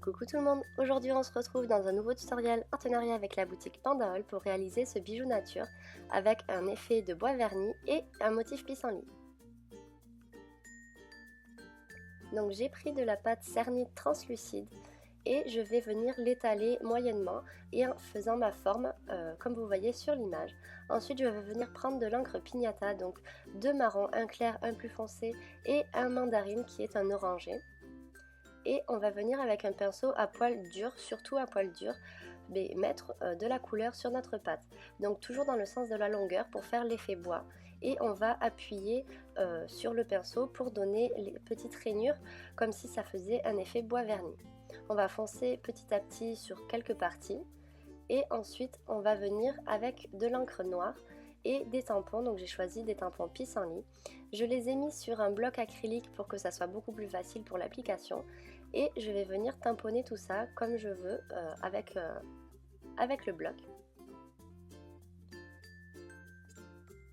Coucou tout le monde, aujourd'hui on se retrouve dans un nouveau tutoriel en partenariat avec la boutique Pandaol pour réaliser ce bijou nature avec un effet de bois verni et un motif pissenlit. Donc j'ai pris de la pâte cernite translucide et je vais venir l'étaler moyennement et en faisant ma forme comme vous voyez sur l'image. Ensuite je vais venir prendre de l'encre pignata, donc deux marrons, un clair, un plus foncé et un mandarine qui est un orangé. Et on va venir avec un pinceau à poil dur, surtout à poil dur, mais mettre de la couleur sur notre pâte. Donc toujours dans le sens de la longueur pour faire l'effet bois. Et on va appuyer sur le pinceau pour donner les petites rainures comme si ça faisait un effet bois verni. On va foncer petit à petit sur quelques parties. Et ensuite on va venir avec de l'encre noire et des tampons, donc j'ai choisi des tampons pissenlit. Je les ai mis sur un bloc acrylique pour que ça soit beaucoup plus facile pour l'application et je vais venir tamponner tout ça comme je veux avec le bloc.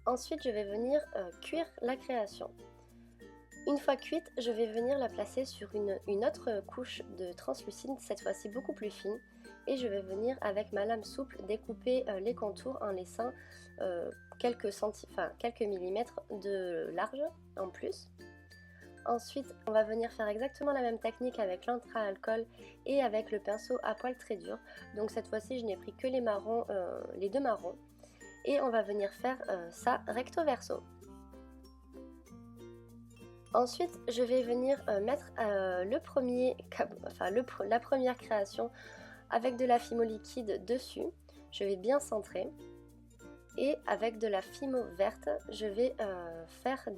Ensuite je vais venir cuire la création. Une fois cuite, je vais venir la placer sur une autre couche de translucide, cette fois-ci beaucoup plus fine, et je vais venir avec ma lame souple découper les contours en laissant quelques millimètres de large en plus. Ensuite, on va venir faire exactement la même technique avec l'encre à alcool et avec le pinceau à poil très dur. Donc cette fois-ci, je n'ai pris que les marrons, les deux marrons, et on va venir faire ça recto verso. Ensuite, je vais venir mettre la première création avec de la fimo liquide dessus. Je vais bien centrer. Et avec de la fimo verte, je vais faire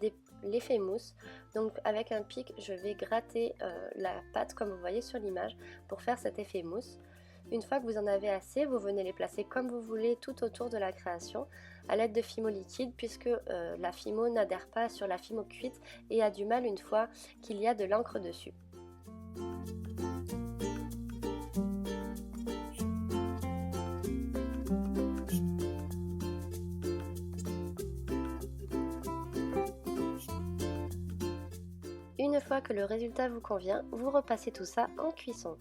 l'effet mousse. Donc avec un pic, je vais gratter la pâte comme vous voyez sur l'image pour faire cet effet mousse. Une fois que vous en avez assez, vous venez les placer comme vous voulez tout autour de la création à l'aide de fimo liquide puisque la fimo n'adhère pas sur la fimo cuite et a du mal une fois qu'il y a de l'encre dessus. Une fois que le résultat vous convient, vous repassez tout ça en cuisson.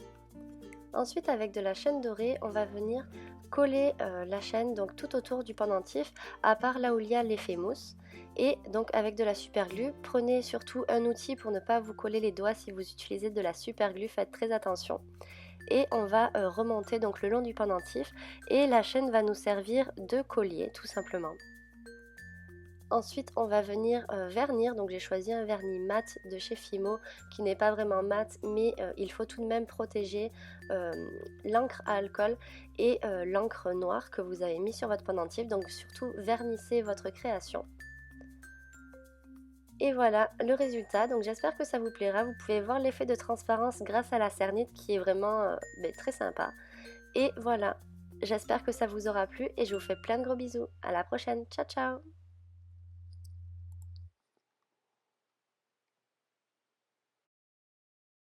Ensuite, avec de la chaîne dorée, on va venir coller la chaîne donc tout autour du pendentif, à part là où il y a l'effet mousse. Et donc avec de la super glue, prenez surtout un outil pour ne pas vous coller les doigts si vous utilisez de la super glue, faites très attention. Et on va remonter donc le long du pendentif et la chaîne va nous servir de collier tout simplement. Ensuite on va venir vernir, donc j'ai choisi un vernis mat de chez Fimo qui n'est pas vraiment mat mais il faut tout de même protéger l'encre à alcool et l'encre noire que vous avez mis sur votre pendentif, donc surtout vernissez votre création. Et voilà le résultat, donc j'espère que ça vous plaira, vous pouvez voir l'effet de transparence grâce à la cernite qui est vraiment très sympa. Et voilà, j'espère que ça vous aura plu et je vous fais plein de gros bisous, à la prochaine, ciao ciao.